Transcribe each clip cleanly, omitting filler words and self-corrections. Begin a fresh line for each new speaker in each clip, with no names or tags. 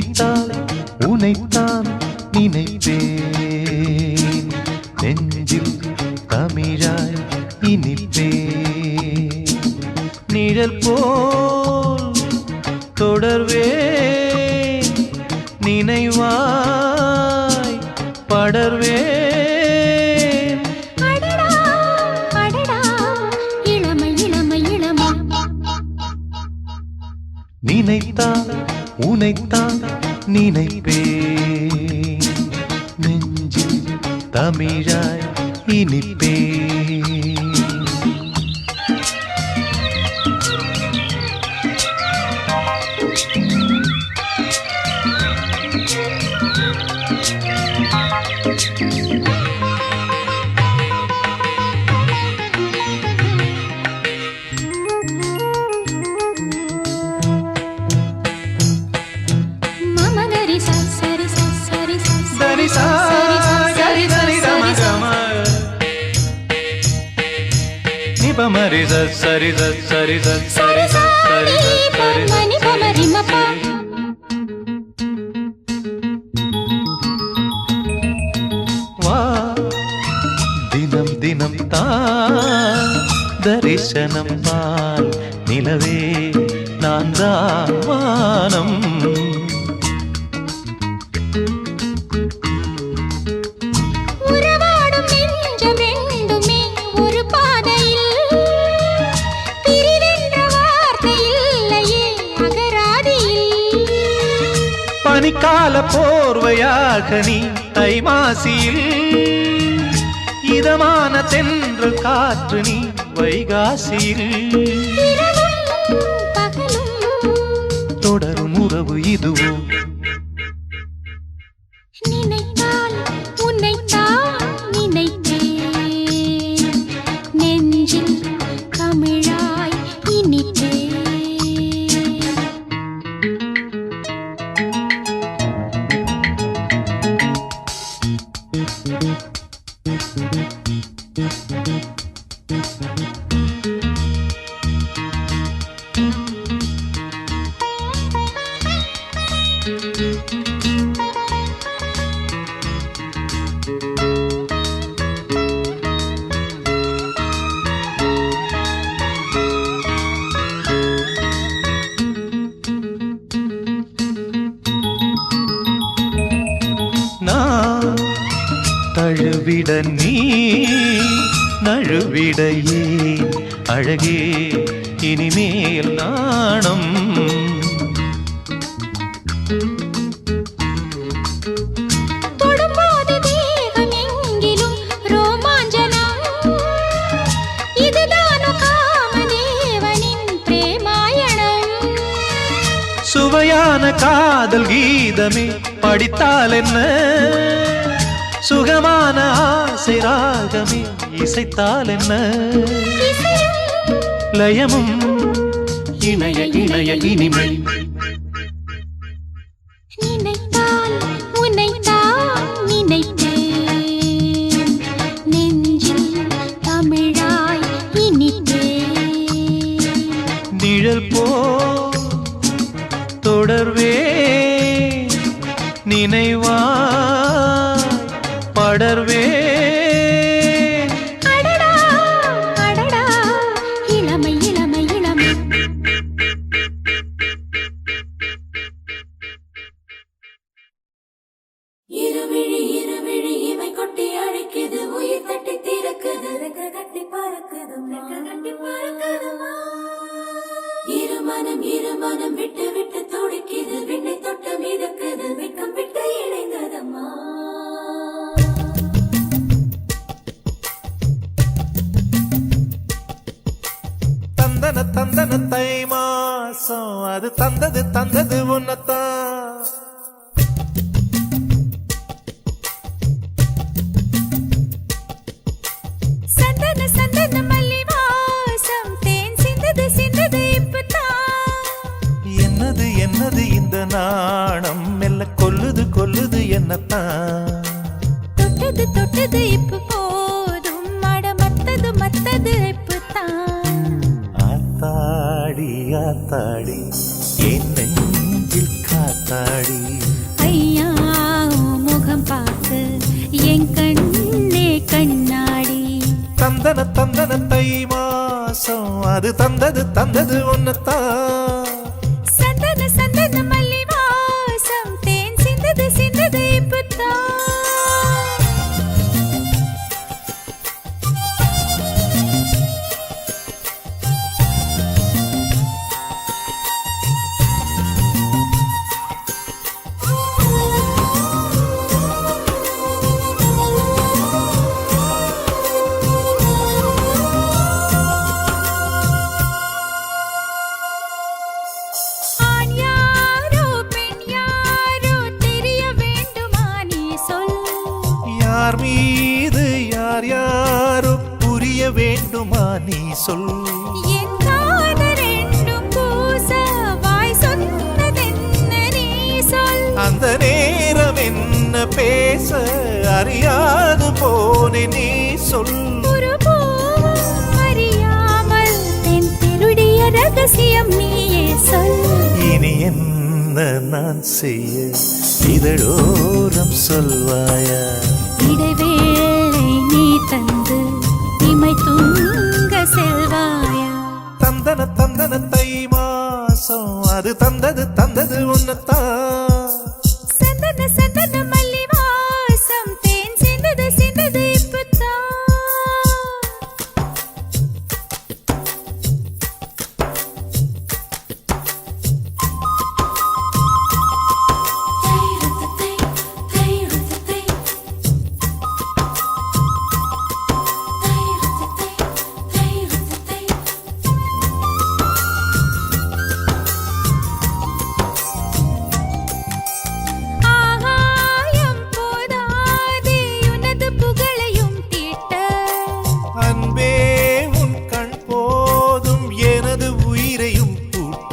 நினைத்தால் உனைத்தான் நினைப்பேன் நெஞ்சில் தமிழாய் இனிப்பேன் நிழல் போல் தொடர்வேன் நினைவாய் படர்வேன் நினைத்தால் உனைத்தான் நினைப்பேன் நெஞ்சில் தமிழாய் இனிப்பேன் Mari sa sari sa sari sa sari sa sari sa sari mani pamari mapa va dinam dinam ta darishanam paal nilave naan dhaan vaanam பனிக்கால போர்வையாக நீ தை மாசியில் இதமான தென்றல் காற்று நீ வைகாசியில் தொடரும் உறவு இதுவோ
நினைத்தால் உன்னைத்தான் நினைப்பேன் நெஞ்சில் தமிழாய் இனிப்பேன்
தழுவிட நீ நழுவிட ஏன் அழகே இனிமேல் நாணம்
தொடும்போது தேகம் எங்கிலும் ரோமாஞ்சனம் இதுதானோ காமதேவனின் பிரேமாயணம்
சுவையான காதல் கீதமே படித்தால் என்ன சுகமான ஆசை ராகமே இசைத்தால் என்ன லயமும் இணைய இணைய இனிமை
நினைத்தால் உன்னைத்தான் நினைப்பேன் நெஞ்சில் தமிழாய் இனிப்பேன்
நிழல் போல் தொடர்வேன் நினைவாய் படர்வேன்
அடடா அடடா இளமை இளமை இளமை
இருவிழி இமை கொட்டி அழைக்குது உயிர் தட்டி திறக்குது ரெக்க கட்டி பறக்குதுமா இருமனம் விட்டு விட்டு துடிக்குது விண்ணை தொட்டு மிதக்குது வெக்கம் விட்டு இணைந்ததம்மா
தந்தன தந்தன தை மாசம் அது தந்தது உன்னத்தான்
சந்தன சந்தன மல்லி வாசம் தேன் சிந்தது இப்பதான்
என்னது என்னது இந்த நாணம் மெல்ல கொல்லுது என்னத்தான்
தொட்டது இப்ப போதும் மட மத்தது இப்பதான்
ஆத்தாடி ஆத்தாடி என் நெஞ்சில்
காத்தாடி.
ஐயா உன் முகம் பார்த்து என் கண்ணே கண்ணாடி.
தந்தன தந்தன தை மாசம் அது தந்தது தந்தது ஒன்னத்தான்.
சந்தன சந்தன மல்லி வாசம் தேன் சிந்தது சிந்தது இப்பத்தான். ஆண் யாரோ பெண் யாரோ தெரிய வேண்டுமா நீ சொல்.
யார் மீது யார் யாரோ புரிய வேண்டுமா நீ சொல்.
என் காது ரெண்டும் கூச வாய் சொன்னதென்ன நீ சொல்.
அந்த நேரம் என்ன பேச அறியாது போனே நீ சொல்.
ஒரு பூவும் அறியாமல் தென் திருடிய ரகசியம் நீயே சொல்.
இனி என்ன நான் செய்ய இதழோரம் சொல்வாயா.
இடைவேளை நீ தந்து இமை தூங்க செல்வாயா.
தந்தன தந்தன தை மாசம் அது தந்தது தந்தது ஒன்னத்தான்.
சந்தன சந்தன மல்லி வாசம் தேன் சிந்தது சிந்தது இப்பத்தான். ஆகாயம் போதாதே உனது புகழையும் தீட்ட.
அன்பே உன் கண் போதும் எனது உயிரையும் பூட்ட.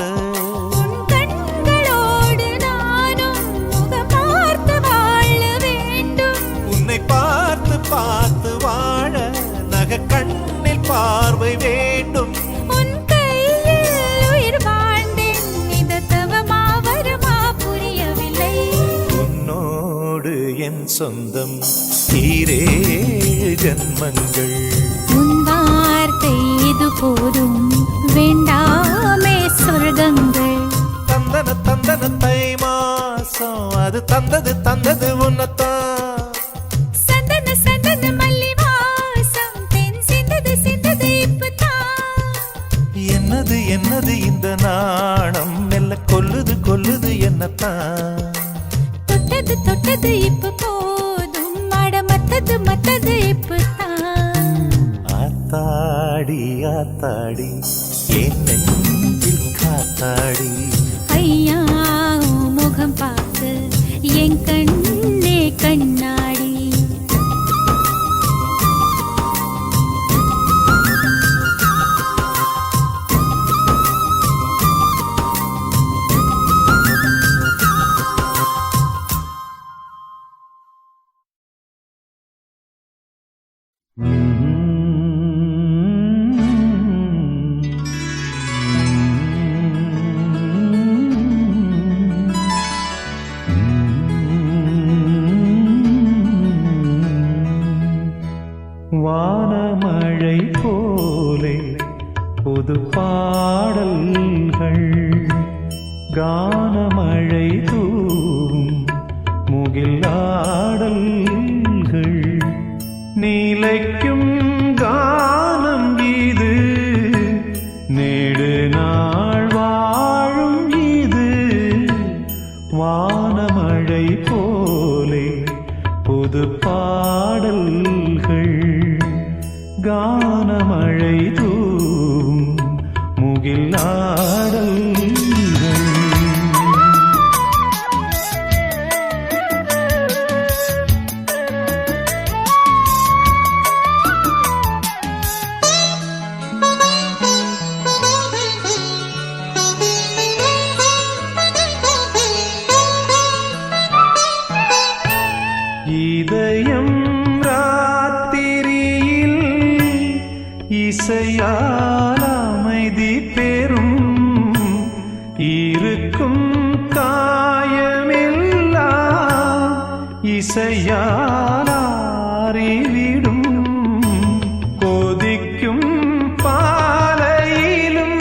உன் கண்களோடு நானும் முகம் பார்த்து வாழ வேண்டும்.
உன்னை பார்த்து பார்த்து வாழ நக கண்ணில் பார்வை வேண்டும்.
உன் கையில் உயிர் வாழ்ந்தேன் இது தவமா வருமா புரியவில்லை.
உன்னோடு என் சொந்தம் ஈரே ஜன்மங்கள்.
உன் வார்த்தை இது போதும் வேண்டாமே சொர்க்கங்கள்.
தந்தன தந்தன தை மாசம் அது தந்தது தந்தது ஒன்னத்தான்.
சந்தன சந்தன மல்லி வாசம் தென் சிந்தது சிந்தது இப்பத்தான்.
என்னது என்னது இந்த நாணம் மெல்ல கொல்லுது கொல்லுது என்னத்தான்.
தொட்டது தொட்டது இப்ப போதும் அட மத்தது மத்தது இப்பத்தான்.
ஆத்தாடி ஆத்தாடி என் நெஞ்சில் காத்தாடி.
ஐயா உன் முகம் பார்த்து என் கண்ணே கண்ணாடி.
வானமழை போலே புது பாடல்கள் கானமழை தூவும் முகிலாடல்கள் நீலைக்கும் கானம் இது நேடு நாள் வாழும் இது வானமழை போலே புது பாடல்கள் கானமழை தூவும் முகிலாடல்கள். இதயம்
இசையாரிவிடும் கொதிக்கும் பாலையிலும்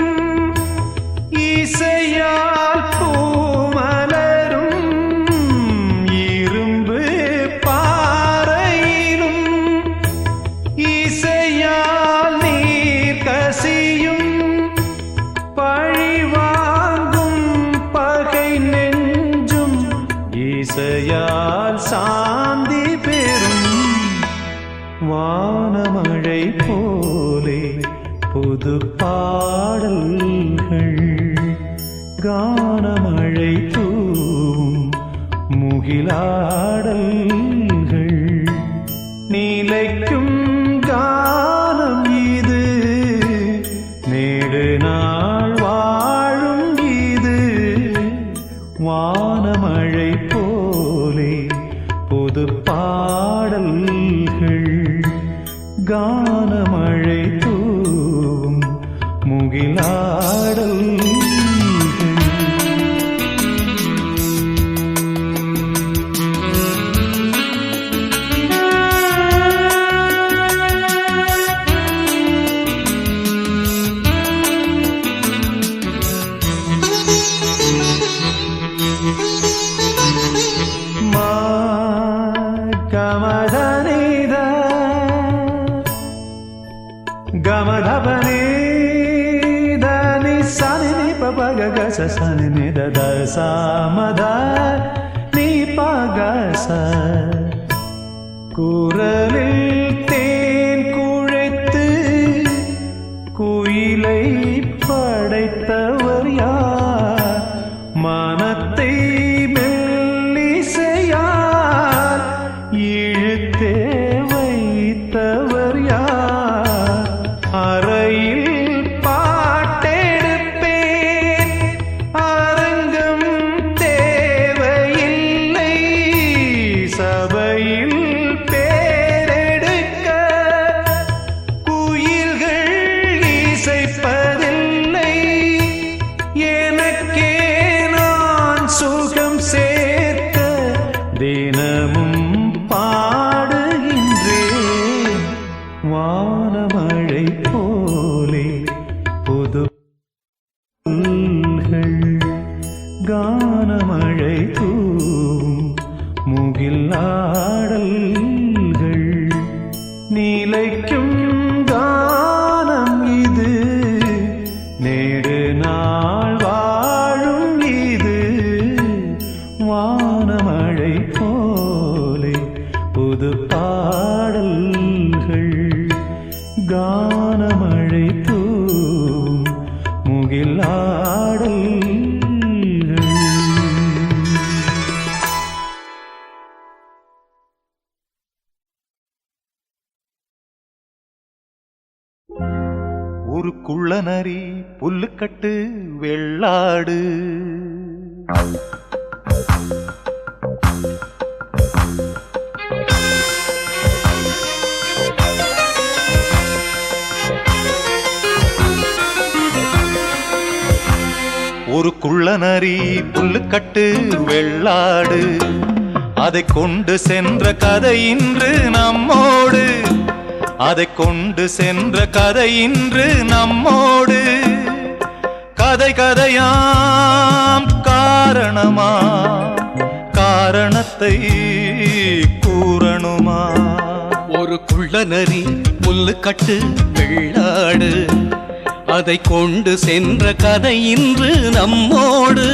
இசையால் பூமலரும் இரும்பு பாறையிலும் இசையால் நீர் கசியும் பழிவாங்கும் பகை நெஞ்சும் இசையால் சாந்தி பெறும் வானமழை போலே புது பாடல்கள் கானமழை தூவும் முகிலாடல்கள் நீலைக்கும் கானம் இது நேடு நாள் வாழும் இது வானமழை போலே புது பாடல்கள் கானமழை தூவும் முகிலாடல்கள் கமதனித கமதபனி தனி சனி பபக சனி நித சாமத நீ பகச குரலில் தேன் குழைத்து குயிலை படைத்தவர் யார் மனத்தை மெல்லிசையார் இழுத்தே வைத்தவர் யார் அறையில் பாட்டெடுப்பேன் அரங்கம் தேவையில்லை சபையில் பேரெடுக்க குயில்கள் இசைப்பதில்லை எனக்கே நான் சுகம் சேர்க்க தினமும் பாடுகின்றேன் வானமழை போலே புது கானமழை தூவும் முகிலாடல்கள் நீலைக்கும் கானம் இது நேடு நாள் வாழும் இது வானமழை போலே புது பாடல்கள் கானமழை தூவும் முகிலாடல்கள் ஒரு குள்ளநரி புல்லுக்கட்டு வெள்ளாடு ஒரு குள்ளநரி புல்லுக்கட்டு வெள்ளாடு அதை கொண்டு சென்ற கதை இன்று நம்மோடு அதை கொண்டு சென்ற கதை இன்று நம்மோடு கதை கதையாம் காரணமா காரணத்தை கூறணுமா
ஒரு குள்ளநரி புல்லுக்கட்டு வெள்ளாடு அதை கொண்டு சென்ற கதை இன்று நம்மோடு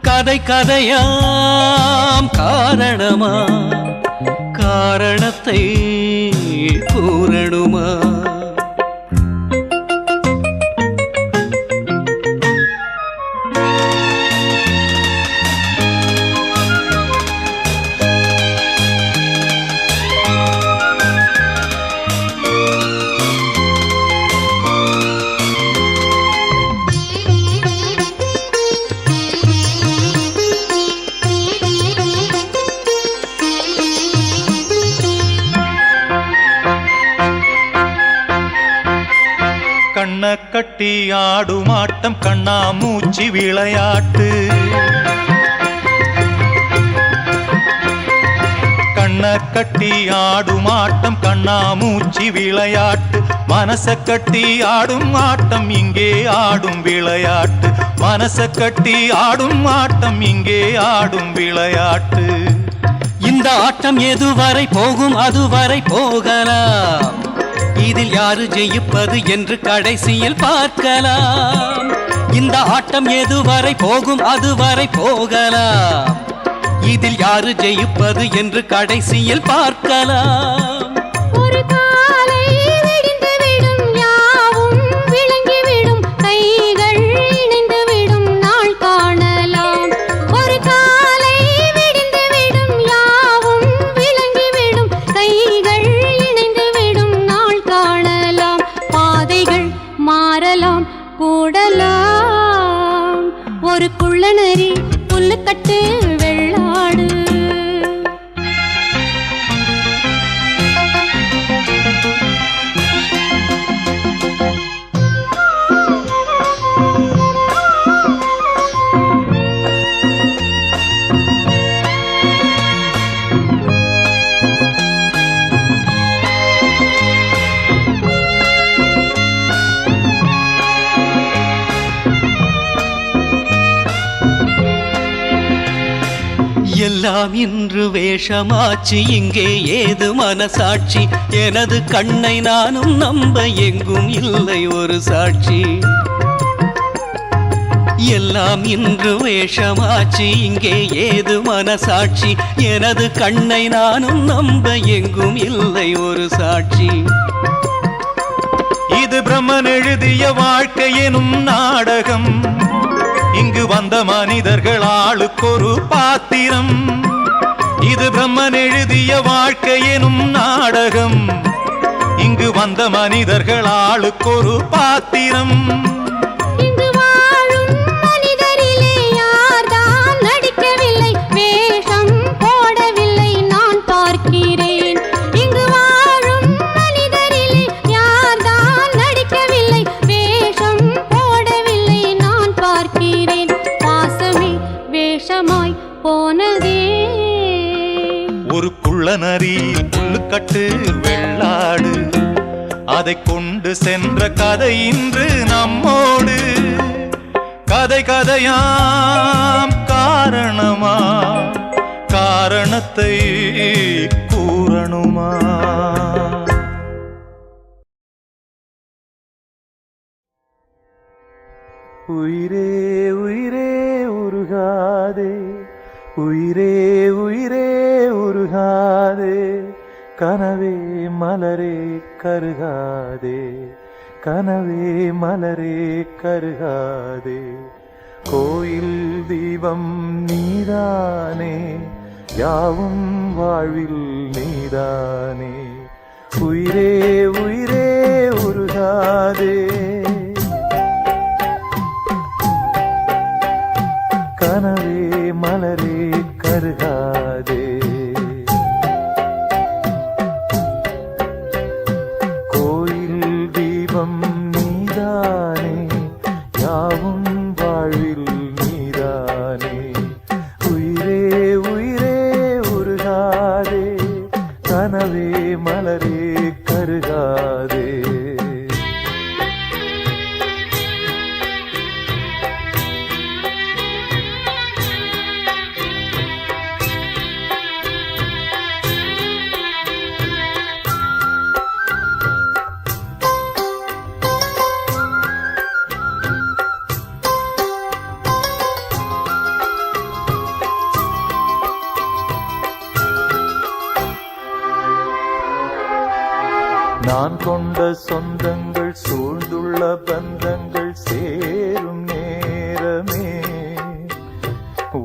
கதை கதையாம் காரணமா காரணத்தை கூறணுமா
கண்ண கட்டி ஆடுமாட்டம் கண்ணாமூச்சி விளையாட்டு ஆடும் ஆட்டம் கண்ணாமூச்சி விளையாட்டு மனச கட்டி ஆடும் ஆட்டம் இங்கே ஆடும் விளையாட்டு மனச கட்டி ஆடும் ஆட்டம் இங்கே ஆடும் விளையாட்டு
இந்த ஆட்டம் எதுவரை போகும் அதுவரை போகலாம் இதில் யாரு ஜெயிப்பது என்று கடைசியில் பார்க்கலாம் இந்த ஆட்டம் எதுவரை போகும் அதுவரை போகலாம் இதில் யாரு ஜெயிப்பது என்று கடைசியில் பார்க்கலாம்
ஒரு காலை விடிந்துவிடும் யாவும் விளங்கிவிடும் கைகள் இணைந்துவிடும் நாள் காணலாம் ஒரு காலை விடிந்துவிடும் யாவும் விளங்கிவிடும் கைகள் இணைந்துவிடும் நாள் காணலாம் பாதைகள் மாறலாம் கூடலாம் ஒரு குள்ளநரி புல்லுக்கட்டு வெள்ளாடு
எல்லாம் இன்று வேஷமாச்சு இங்கே ஏது மனசாட்சி எனது கண்ணை நானும் நம்ப எங்கும் இல்லை ஒரு சாட்சி எல்லாம் இன்று வேஷமாச்சு இங்கே ஏது மனசாட்சி எனது கண்ணை நானும் நம்ப எங்கும் இல்லை ஒரு சாட்சி
இது பிரம்மன் எழுதிய வாழ்க்கை எனும் நாடகம் இங்கு வந்த மனிதர்கள் ஆளுக்கொரு பாத்திரம் இது பிரம்மன் எழுதிய வாழ்க்கை எனும் நாடகம் இங்கு வந்த மனிதர்கள் ஆளுக்கொரு பாத்திரம்
இங்கு வாழும் மனிதரிலே யார்தான் நடிக்கவில்லை வேஷம் போடவில்லை நான் பார்க்கிறேன் இங்கு வாழும் மனிதரிலே யார்தான் நடிக்கவில்லை வேஷம் போடவில்லை நான் பார்க்கிறேன் பாசமே வேஷமாய் போனதே
ஒரு குள்ளநரி புல்லுக்கட்டு வெள்ளாடு அதை கொண்டு சென்ற கதை இன்று நம்மோடு கதை கதையாம் காரணமா காரணத்தை கூறணுமா உயிரே உயிரே உருகாதே உயிரே உயிரே உருகாதே கனவே மலரே கருகாதே கனவே மலரே கருகாதே கோயில் தீபம் நீதானே யாவும் வாழ்வில் நீதானே உயிரே உயிரே உருகாதே கனவே மலரே கருகாதே கோயில் தீபம் நீதானே யாவும் வாழ்வில் நீதானே உயிரே உயிரே உருகாதே கனவே மலரே கருகாதே நான் கொண்ட சொந்தங்கள் சூழ்ந்துள்ள பந்தங்கள் சேரும் நேரமே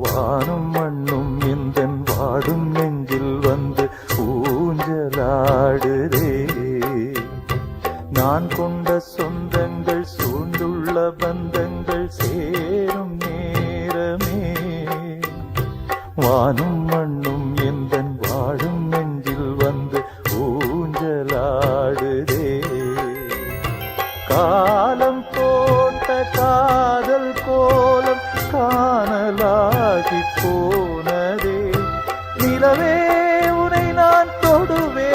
வானும் மண்ணும் எந்தன் வாடும் நெஞ்சில் வந்து ஊஞ்சலாடுதே நான் கொண்ட சொந்தங்கள் சூழ்ந்துள்ள பந்தங்கள் சேரும் நேரமே வானும் மண்ணும் எந்தன் வாடும் நெஞ்சில் வந்து ஊஞ்சலாடுதே காலம் போட்ட காதல் கோலம் காணலாகி போனதே நிலவே உனை நான் தொடுவே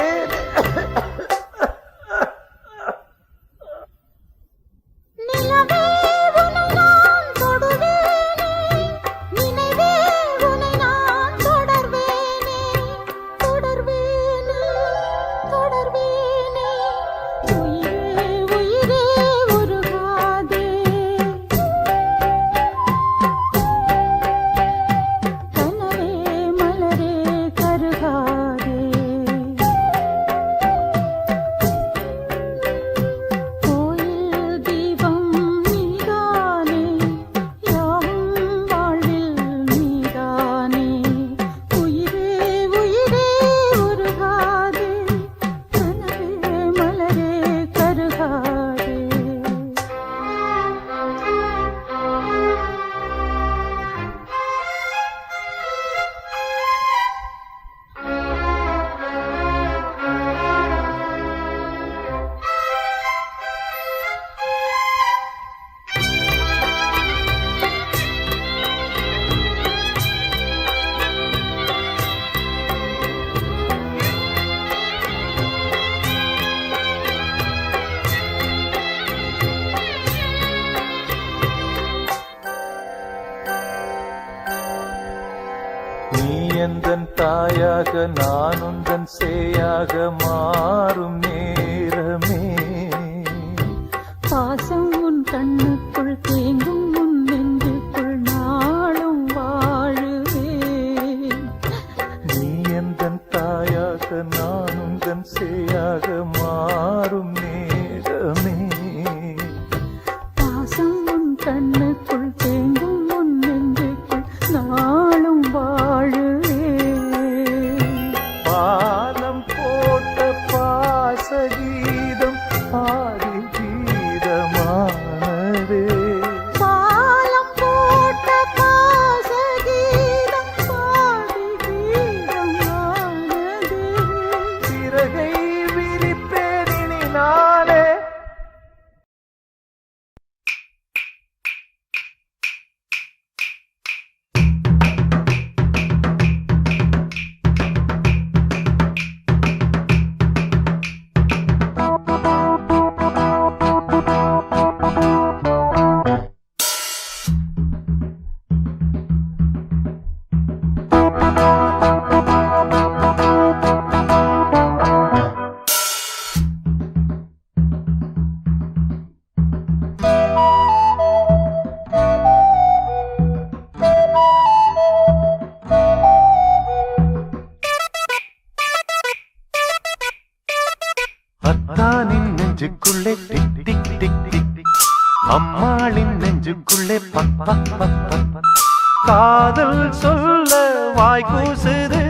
நீ எந்தன் தாயாக நான் உந்தன் சேயாக மாறும் நேரமே
பாசம் உன் கண்ணுக்குள் தேங்கும் உன் நெஞ்சுக்குள் நாளும் வாழுவேன்.
நீ எந்தன் தாயாக நான் உந்தன் சேயாக மாறும் நேரமே
பாசம் உன் கண்ணுக்குள் தேங்கும் உன் நெஞ்சுக்குள் நாளும் வாழுவேன்.
பாலம் போட்ட பாசகீதம் பாடி கீதமானதே
பாலம் போட்ட பாசகீதம் பாடி கீதமானதே.
சிறகை விரிப்பேன் இனி நானே அத்தானின் நெஞ்சுக்குள்ளே tick tick tick tick tick அம்மாளின் நெஞ்சுக்குள்ளே பக் பக் பக் பக் பக். காதல் சொல்ல வாய் கூசுது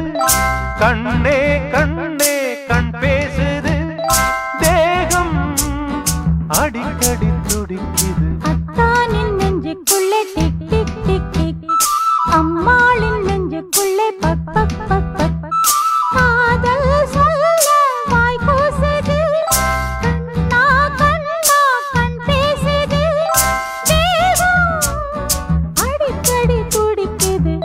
கண்ணே கண்ணே கண் பேசுது தேகம் அடிக்கடி துடிக்குது
அத்தானின் நெஞ்சுக்குள்ளே டிக் டிக் டிக் டிக் அம்மாளின் நெஞ்சுக்குள்ளே பக் பக் பக் பக் பக். காதல் சொல்ல வாய் கூசுது கண்ணா கண்ணா கண் பேசுது தேகம் அடிக்கடி துடிக்குது.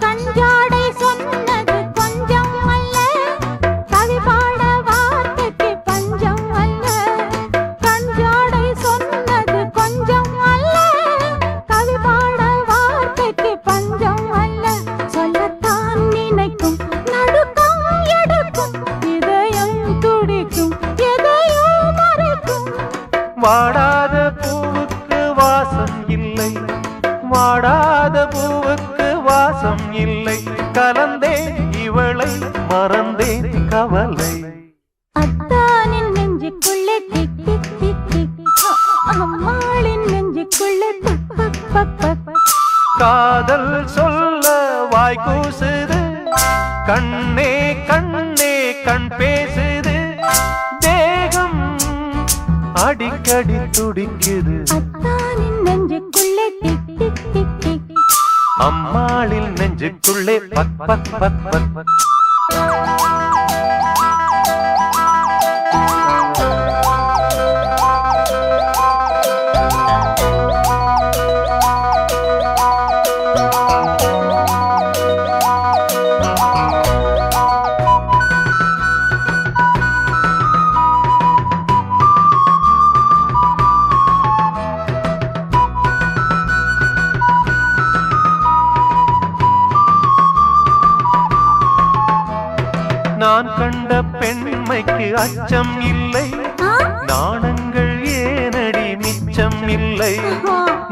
கஞ்சாடை சொன்னது கொஞ்சம் அல்ல கவி பாட வார்த்தைக்கு பஞ்சம் அல்ல. கஞ்சாடை சொன்னது கொஞ்சம் அல்ல கவி பாட வார்த்தைக்கு பஞ்சம் அல்ல. சொல்லத்தான் நினைக்கும் நடுக்கம் எடுக்கும் இதயம் துடிக்கும் எதையோ மறைக்கும்.
வாடாத பூவுக்கு வாசம் இல்லை வாடாத பூவுக்கு வாசம் இல்லை கலந்தேன் இவளை மறந்தேன் கவலை
அத்தானின் நெஞ்சுக்குள்ளே டிக் டிக் டிக் டிக் அம்மாளின் நெஞ்சுக்குள்ளே பக் பக் பக் பக் பக்.
காதல் சொல்ல வாய் கூசுது கண்ணே கண்ணே கண் பேசுது தேகம் அடிக்கடி துடிக்குது
அத்தானின் நெஞ்சுக்குள்ளே டிக் டிக் டிக் டிக்
அம்மாளில் நெஞ்சுக்குள்ளே பக் பக் பக் பக் பக். நான் கண்ட பெண்மைக்கு அச்சம் இல்லை நாணங்கள் ஏனடி மிச்சம் இல்லை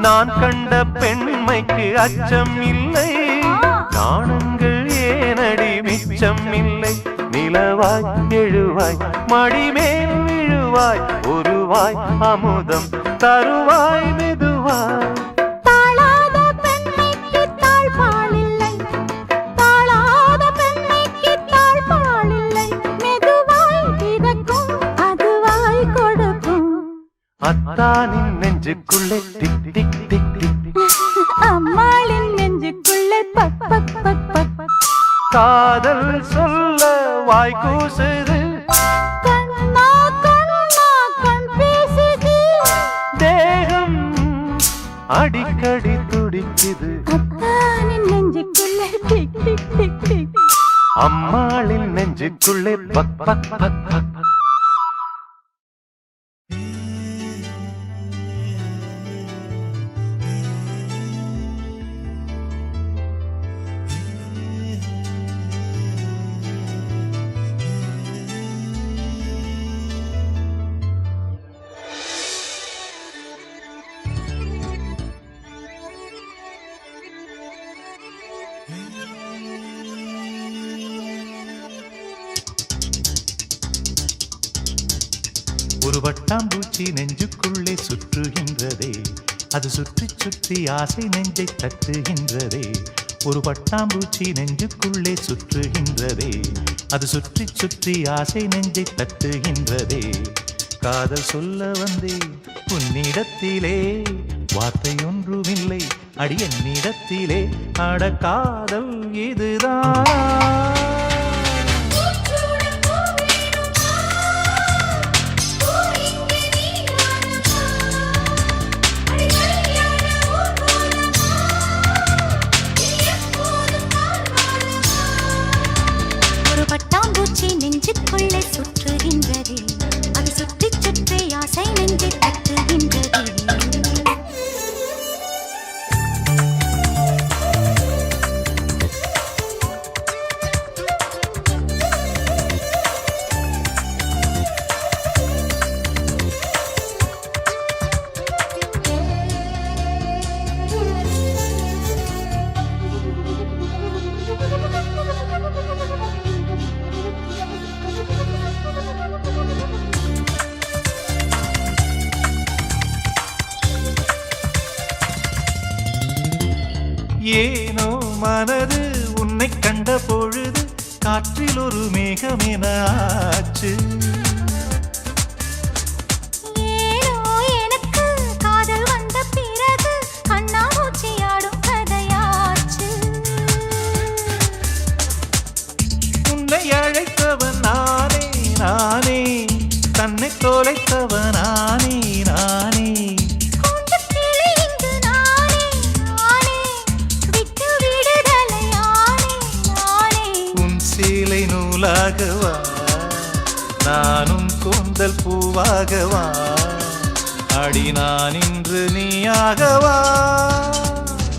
நான் கண்ட பெண்மைக்கு அச்சம் இல்லை நாணங்கள் ஏனடி மிச்சம் இல்லை நிலவாய் எழுவாய் மடிமேல் விழுவாய் ஒருவாய் அமுதம் தருவாய் மெதுவாய்
தாழாத பெண்மைக்கு தாழ்பாலில்லை தாழாத பெண்மைக்கு தாழ்பாலில்லை மெதுவாய் திறக்கும் அதுவாய் கொடுக்கும்
அத்தானின் நெஞ்சுக்குள்ளே tick tick tick tick tick
அம்மாளின் நெஞ்சுக்குள்ளே பக் பக் பக் பக் பக்.
காதல் சொல்ல வாய் கூசுது,
கண்ணா கண்ணா கண் பேசுது,
தேகம் அடிக்கடி துடிக்குது.
அத்தானின் நெஞ்சுக்குள்ள டிக் டிக் டிக் டிக்.
அம்மாளின் நெஞ்சுக்குள்ளே பக் பக் பக் பக் பக். ஒரு வட்டாம்பூச்சி நெஞ்சுக்குள்ளே சுற்றுகின்றதே, அது சுற்றி சுற்றி ஆசை நெஞ்சை தட்டுகின்றதே. ஒரு வட்டாம்பூச்சி நெஞ்சுக்குள்ளே சுற்றுகின்றதே, அது சுற்றி சுற்றி ஆசை நெஞ்சை தட்டுகின்றதே. காதல் சொல்ல வந்தே உன்னிடத்திலே, வார்த்தை ஒன்றுமில்லை அடி என்னிடத்திலே. அட காதல் இதுதான்.
பட்டாம்பூச்சி நெஞ்சுக்குள்ளே சுற்றுகின்றதே, அது சுற்றி சுற்றி ஆசை நெஞ்சை தட்டுகின்றதே.
ஏனோ மனது உன்னை கண்ட பொழுது காற்றில் ஒரு மேகமென ஆச்சு.
ஏனோ எனக்கு காதல் வந்த பிறகு கண்ணாமூச்சியாடும் கதையாச்சு.
உன்னை அழைத்தவன் நானே நானே, தன்னை தொலைத்தவன் நானே நானே. சீலை நூலாகவா நானும் கூந்தல் பூவாகவா, அடி நான் இன்று நீயாகவா.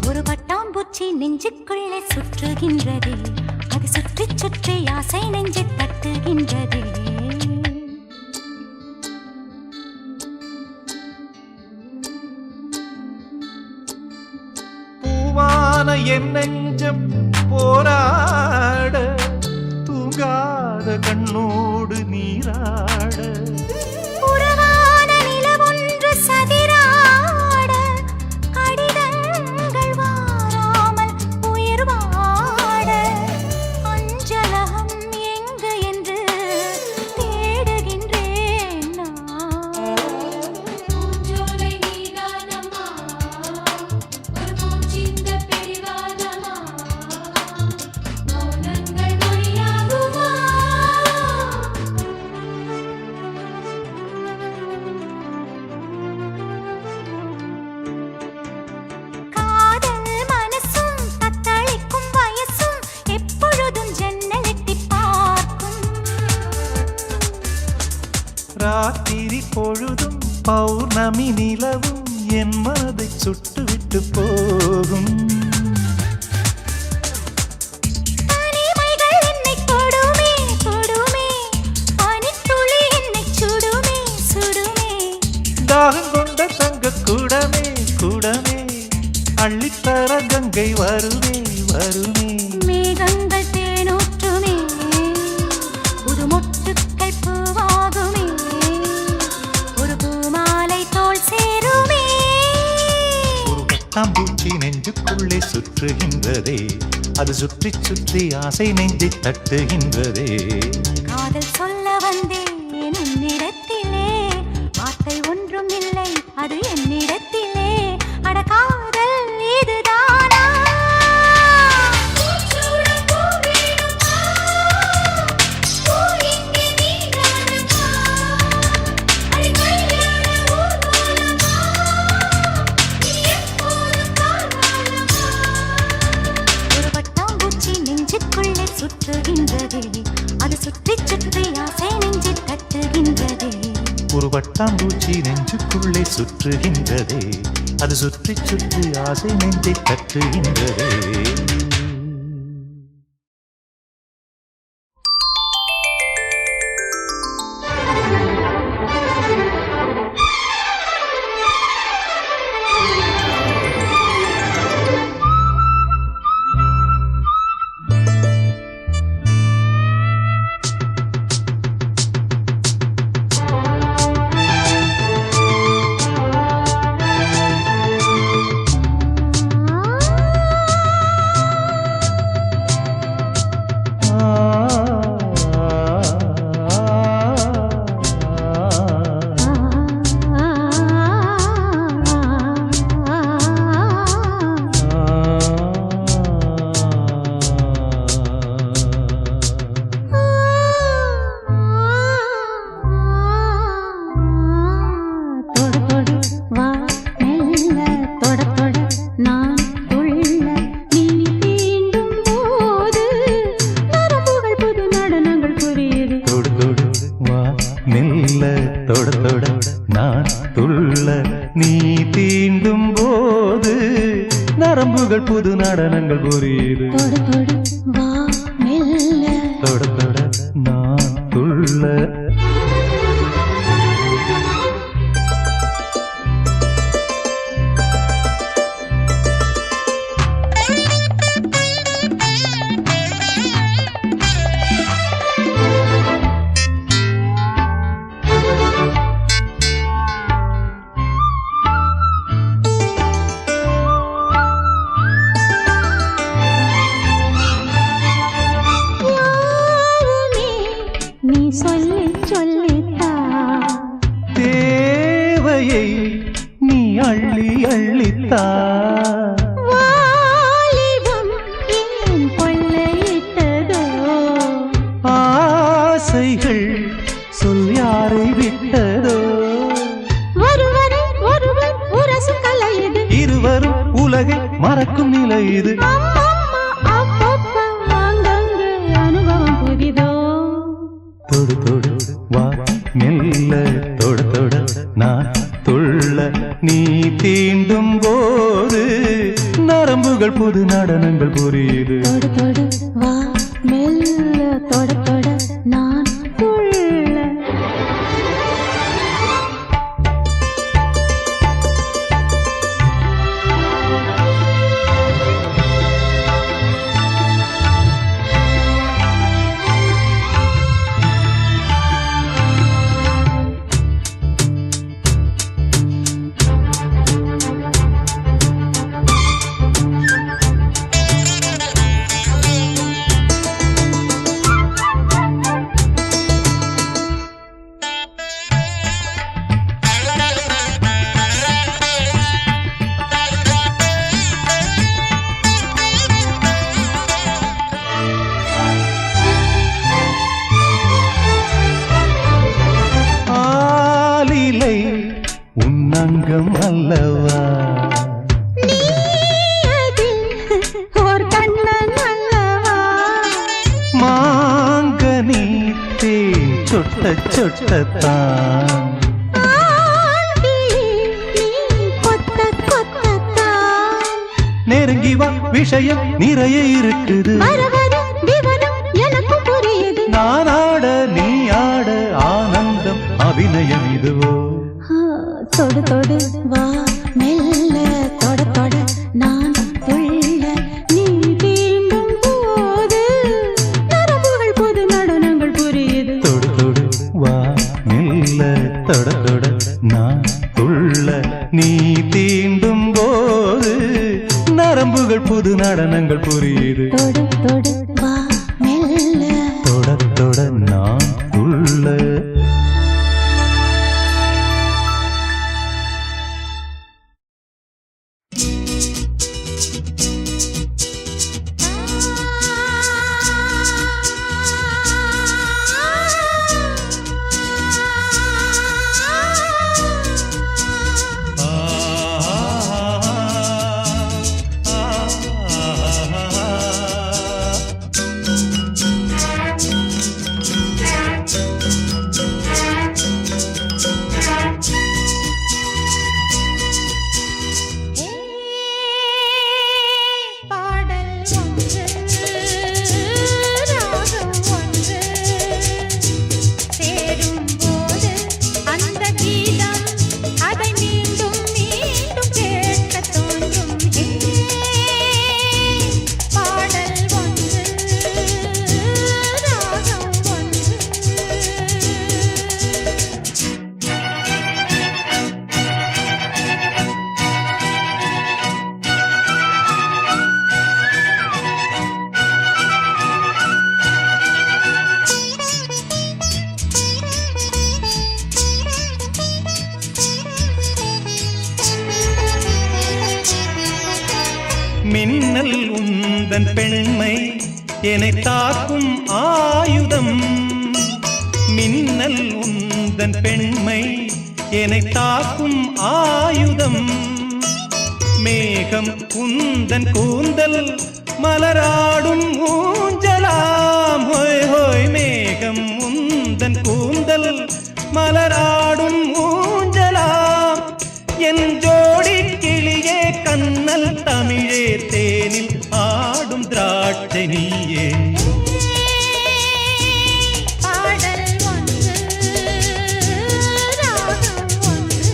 ஒரு பட்டாம்பூச்சி நெஞ்சுக்குள்ளே சுற்றுகின்றதே, அது சுற்றி சுற்றி ஆசை நெஞ்சை தட்டுகின்றதே.
பூவான என் நெஞ்சம் போராட, தூங்காத கண்ணோடு நீராட.
புறவான நிலவொன்று சதிராட, கடிதங்கள் வாராமல் உயிர் வாட. அஞ்சலகம் எங்கு என்று தேடுகின்றேன் நான். பூஞ்சோலை நீதானம்மா, ஒரு பூச்சிந்த பிடிவாதமா, மௌனங்கள் மொழியாகுமா. காதல் மனசும் தத்தளிக்கும் வயசும் எப்பொழுதும் ஜன்னல் எட்டிப் பார்க்கும்.
ராத்திரி பொழுதும் பௌர்ணமி நிலவும் என் மனதை சுட்டுவிட்டு போகும்.
தனிமைகள் என்னை தொடுமே தொடுமே, பனித்துளி என்னை சுடுமே சுடுமே.
தாகம் கொண்ட தங்க குடமே குடமே, அள்ளித்தர கங்கை வருமே வருமே.
மேகங்கள் தேனூற்றுமே, புது மொட்டுக்கள் பூவாகுமே, ஒரு பூமாலை தோள் சேருமே.
ஒரு பட்டாம்பூச்சி நெஞ்சுக்குள்ளே சுற்றுகின்றதே, அது சுற்றி சுற்றி ஆசை நெஞ்சை தட்டுகின்றதே.
காதல் சொல்ல வந்தேன் உன்னிடத்திலே, வார்த்தை ஒன்றும் இல்லை அது என்னிடத்திலே. அட காதல் இதுதானா?
சுற்றுகின்றதே அது சுற்றி சுற்றி ஆசை நெஞ்சு தட்டுகின்றதே
ஒரு வட்டாம்பூச்சி நெஞ்சுக்குள்ளே சுற்றுகின்றதே அது சுற்றி சுற்றி ஆசை நெஞ்சை தட்டுகின்றதே புது நடனங்கள் புரியுது
வா மெல்ல
தொட தொட நான் துள்ள நீ அள்ளி அள்ளித்தா
வாலிபம் ஏன் கொள்ளையிட்டதோ
ஆசைகள் சொல் யாரை விட்டதோ
ஒருவரை ஒருவர் உரசும் கலை இது
இருவரும் உலகை மறக்கும் நிலை இது
அனுபவம் புதிதோ
தொடு தொடு வா மெல்ல தொட தொட நான் துள்ள நீ தீண்டும் போது நரம்புகள் புது நடனங்கள் புரியுது
தொடு தொடு வா மெல்ல தொட தொட நான் துள்ள உன்னங்கம் அல்லவா ஓர் கண்ணன் அல்லவா
மாங்கனி தே சொட்ட சொட்டத்தான் நெருங்கி வா விஷயம் நிறைய இருக்குது
எனக்கு புரியுது
நான் ஆட நீ ஆட ஆனந்தம் அபிநயம் இதுவோ
தொடு தொடு வா மெல்ல தொட தொட நான் துள்ள நீ தீண்டும் போது நரம்புகள் புது நடனங்கள் புரியுது
தொடு தொடு வா மெல்ல தொட தொட நான் துள்ள நீ தீண்டும் போது நரம்புகள் புது நடனங்கள் புரியுது
தொடு தொடு வா மெல்ல
தொட தொட நான் துள்ள
ஒன்று ராகம் ஒன்று சேரும்போது அந்த கீதம் அதை மீண்டும் மீண்டும் கேட்க தோன்றும் பாடல் ஒன்று ராகம் ஒன்று
மின்னல் உந்தன் பெண்மை என்னை தாக்கும் ஆயுதம் மின்னல் உந்தன் பெண்மை என்னை தாக்கும் ஆயுதம் மேகம் உந்தன் கூந்தல் மலராடும் ஊஞ்சலாம் ஹோய் ஹோய் மேகம் உந்தன் கூந்தல் மலராடும் ஊஞ்சலாம் என் ஜோடி கிளியே கண்ணல் தமிழே தேனில் ஆடும் திராட்சை நீயே
பாடல் ஒன்று ராகம் ஒன்று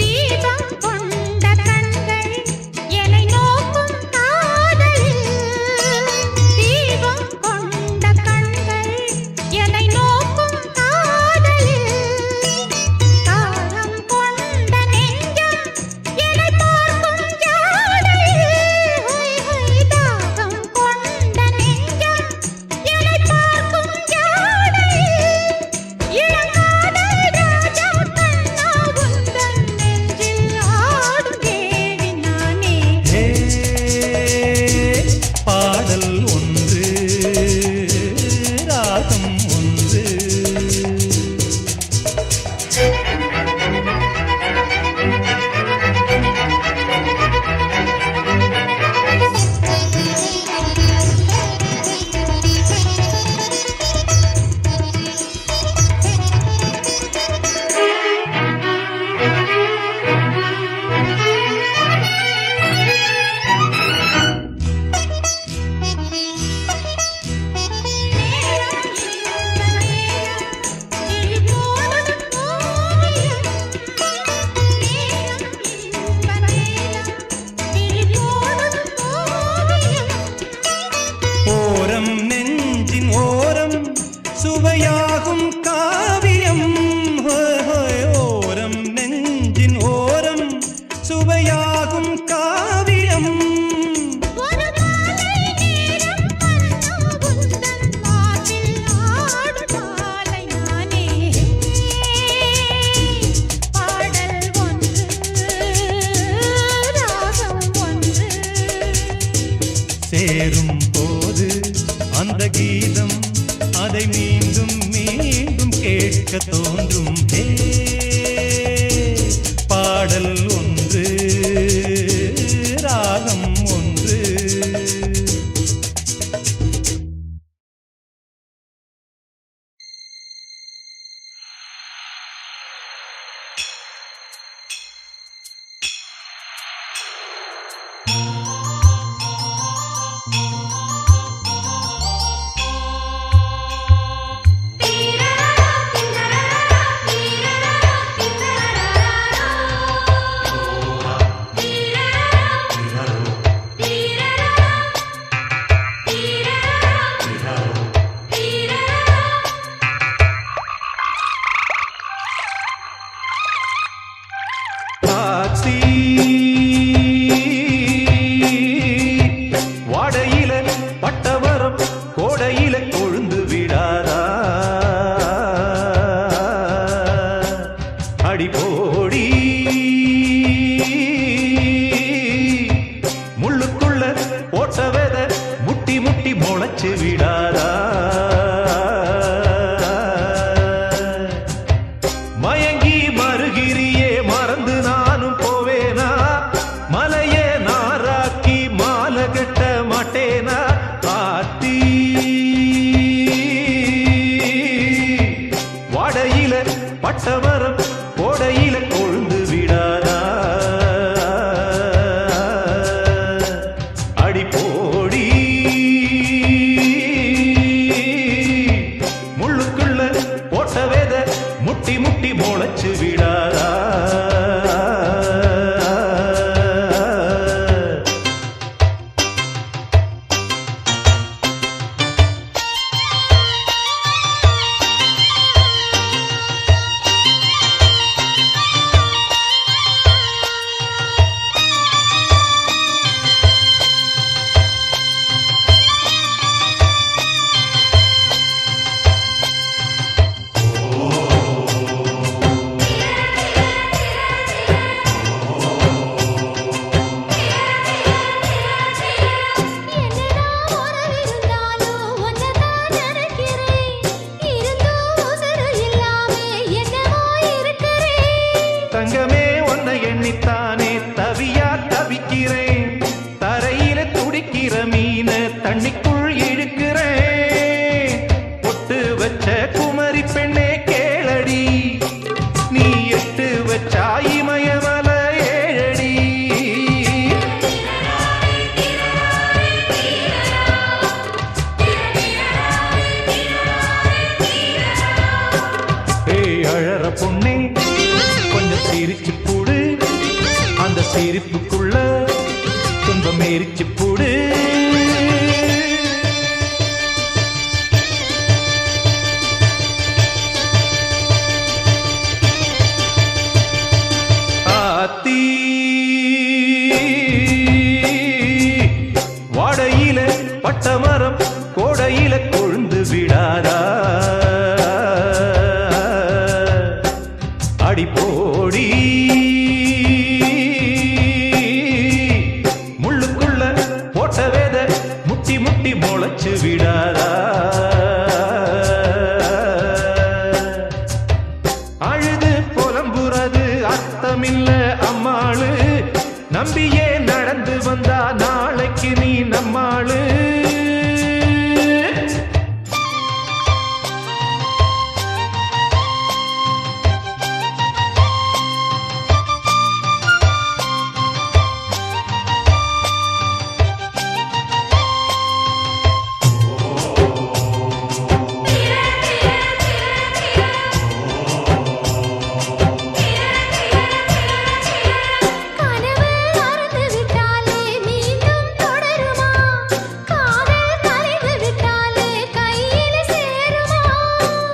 தீபம் கொண்ட கண்கள் என்னை நோக்கும் காதலில் தீபம் கொண்ட கண்கள் என்னை நோக்கும் காதலில் தாகம் கொண்ட நெஞ்சம் என்னை பார்க்கும் ஜாடையில் ஹொய் ஹொய் தாகம் கொண்ட நெஞ்சம் என்னை பார்க்கும் ஜாடையில் இளங்காதல் ராஜா கண்ணா உந்தன் நெஞ்சில் ஆடும் தேவி நானே
ஹே, பாடல் ஒன்று ராகம் ஒன்று ஓரம் நெஞ்சின் ஓரம் சுவையாகும் காவியம் ஹோய் ஹோய் ஓரம் நெஞ்சின் ஓரம் சுவையாகும் காவியம்
ஒரு மாலை நேரம் மன்னா உந்தன் மார்பில் ஆடும் மாலை நானே பாடல் ஒன்று ராகம் ஒன்று
சேரும் போது அந்த கீதம் அதை மீண்டும் மீண்டும் கேட்க தோன்றும் பாடல் ஒன்று ராகம் ஒன்று
தீரா
முட்டி முளைச்சு விடாதா மயங்கி மறுகிரியே மறந்து நானும் போவேனா மலையே நாராக்கி மாலை கட்ட மாட்டேனா ஆத்தி வாடையில பட்டமரம் கோடையில கொழுந்து விடாதா அடி போடி முள்ளுக்குள்ள போட்ட வேத முட்டி முட்டி முளைச்சு விடாதா தங்கமே உன்னை எண்ணித்தானே தவியா தவிக்கிறேன் தரையில துடிக்கிற மீன தண்ணிக்குள் இழுக்கிறேன் பொட்டு வச்ச குமரி பெண்ணே கேளடி நீ எட்டு வச்சா இமயமல ஏழடி ஏய் அழற பொண்ணே கொஞ்சம் சிரிச்சு போடு அந்த சிரிப்புக்குள்ள துன்பம் எரிச்சு போடு ஆத்தி வாடையில பட்டமரம் கோடையில கொழுந்து விடாதா அடி போடி முள்ளுக்குள்ள போட்ட வேத முட்டி முட்டி முளைச்சு விடாதா அழுது புலம்புறது அர்த்தமில்ல அம்மாளு நம்பியே நடந்து வந்தா நாளைக்கு நீ நம்மாளு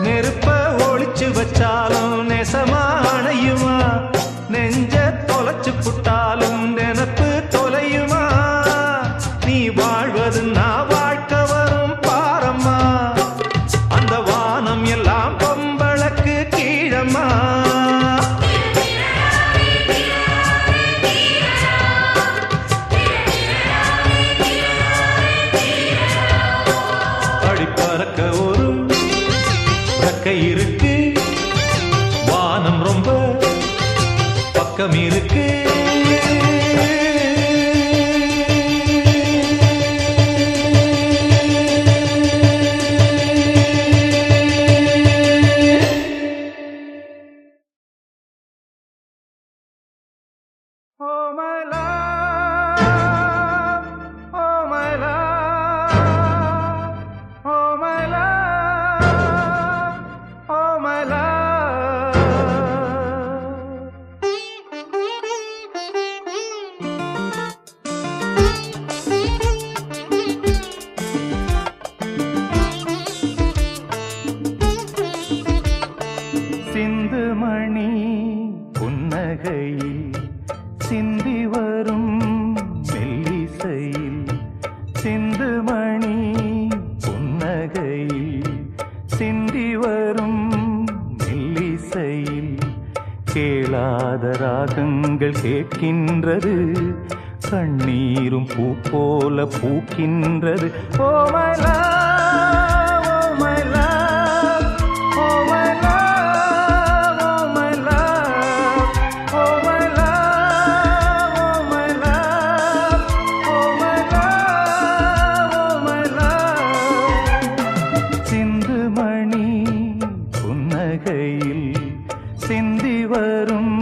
நெருப்ப ஒளிச்சு வச்சாலும் நெசமா அணையுமா நெஞ்ச தொலைச்சு புட்டாலும் நினப்பு தொலையுமா நீ வாழ்வது நான் வாழ்க்கை வரும் பாரம்மா அந்த வானம் எல்லாம் பொம்பளக்கு கீழம்மா அடி பறக்க ஒரு பக்கை இருக்கு வானம் ரொம்ப பக்கம் இருக்கு Oh my love, oh my love, oh my love, oh my love. சிந்து மணி புன்னகையில் சிந்தி வரும் மெல்லிசையில் சிந்து மணி புன்னகையில் சிந்தி வரும் மெல்லிசையில் கேளாத ராகங்கள் கேட்கின்றது கண்ணீரும் பூ போல போல பூக்கின்றது. Oh my love, oh my love, oh my love, oh my love, oh my love, oh my love, oh my love, oh my love. சிந்து மணி புன்னகையில் சிந்தி வரும்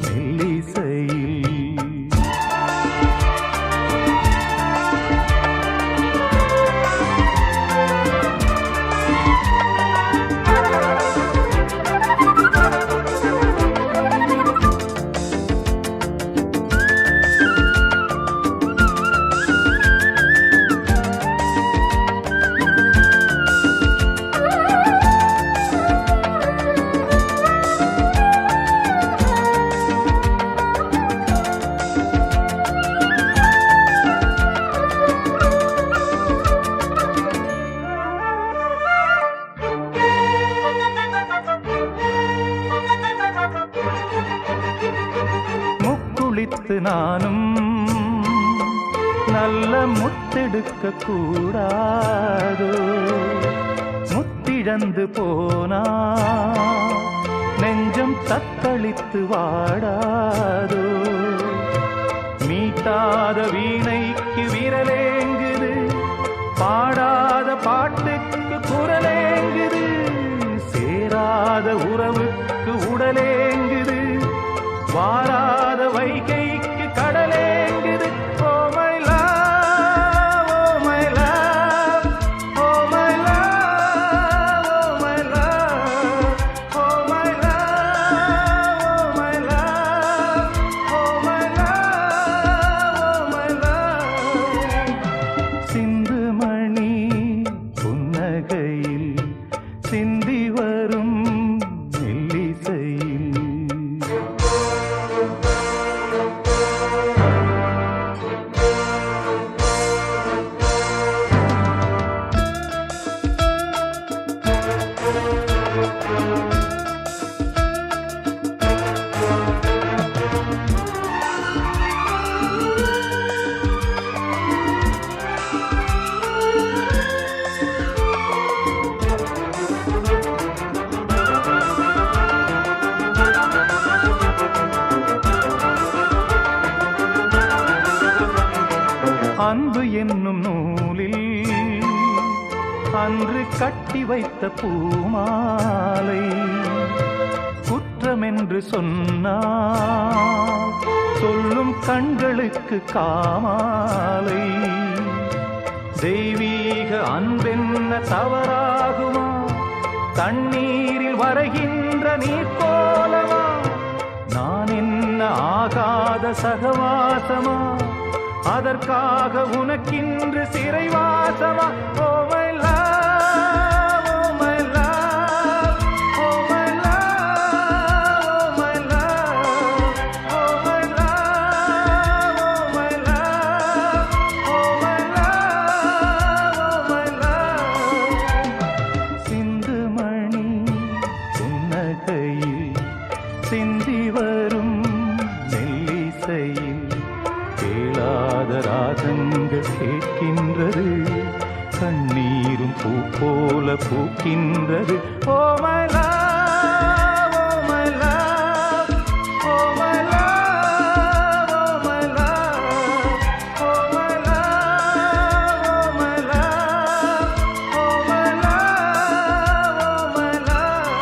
மெல்லிசையில் முக்குளித்து நானும் நல்ல முத்தெடுக்க கூடாதோ, முத்திழந்து போனா நெஞ்சம் தத்தளித்து வாடாதோ. மீட்டாத வீணைக்கு விரலேங்குது, பாடாத பாட்டுக்கு குரலேங்குது, சேராத உறவுக்கு உடலேங்குது, வாராத வைகைக்கு கடலேங்குது. Oh my love, oh my love, oh my love, oh my love, oh my love, oh my love, oh my love, oh my love. சிந்து மணி புன்னகையில் சிந்தி வரும் மெல்லிசையில் அன்பு என்னும் நூலில் அன்று கட்டி வைத்த பூமாலை குற்றமென்று சொன்னால் சொல்லும் கண்களுக்கு காமாலை. தெய்வீக அன்பென்ன தவறாகுமா, தண்ணீரில் வரைகின்ற நீர் போலவா, நான் என்ன ஆகாத சகவாசமா, அதற்காக உனக்கின்று சிறைவாசமா. Oh my love, oh my love, oh my love, oh my love, oh my love, oh my love, oh my love, oh my love. சிந்து மணி புன்னகையில் சிந்தி வரும் மெல்லிசையில் கேளாத ராகங்கள் கேட்கின்றது, கண்ணீரும் பூ போல பூக்கின்றது. Oh my love, oh my love, oh my love, oh my love, oh my love, oh my love, oh my love, oh my love.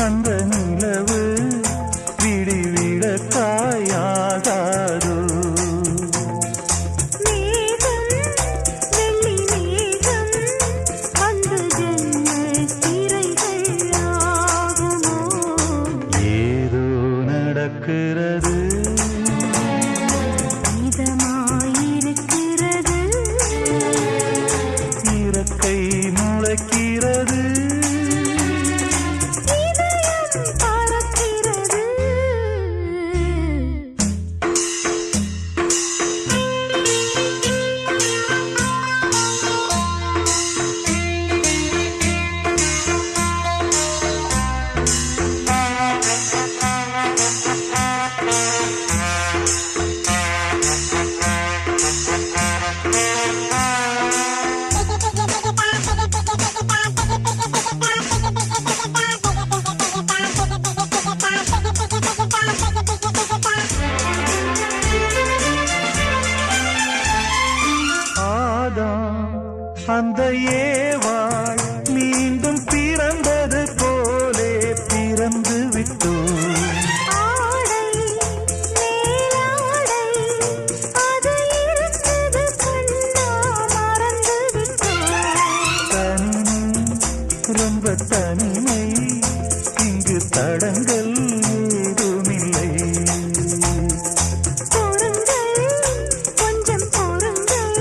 அந்த நிலவு விடி விளக்காயாகாதோ
மேகம் வெள்ளி மேகம் வந்து ஜென்ம திரைகள் ஆகுமோ
ஏதோ நடக்கிறது
இதமாயிருக்கிறது
இறக்கை முளைக்கிறது
இதயம் பறக்கிறது
ஆதாம் அந்த ஏவாள் மீண்டும் பிறந்தது போலே பிறந்து விட்டோம்
ஆடை மேலாடை அது இருந்தது கண்ணா மறந்து விட்டோம்
தனிமை ரொம்ப தனிமை இங்கு தடங்கள் ஏதுமில்லை
பொறுங்கள் கொஞ்சம் பொறுங்கள்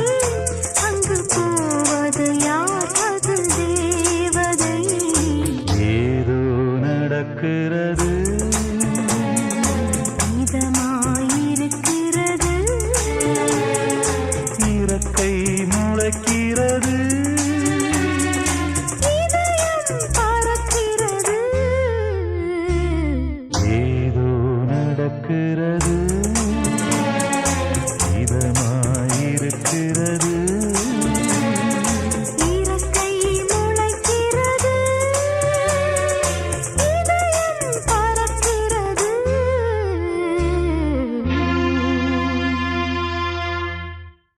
அங்கு போவது யார் அது தேவதை
ஏதோ நடக்கிறது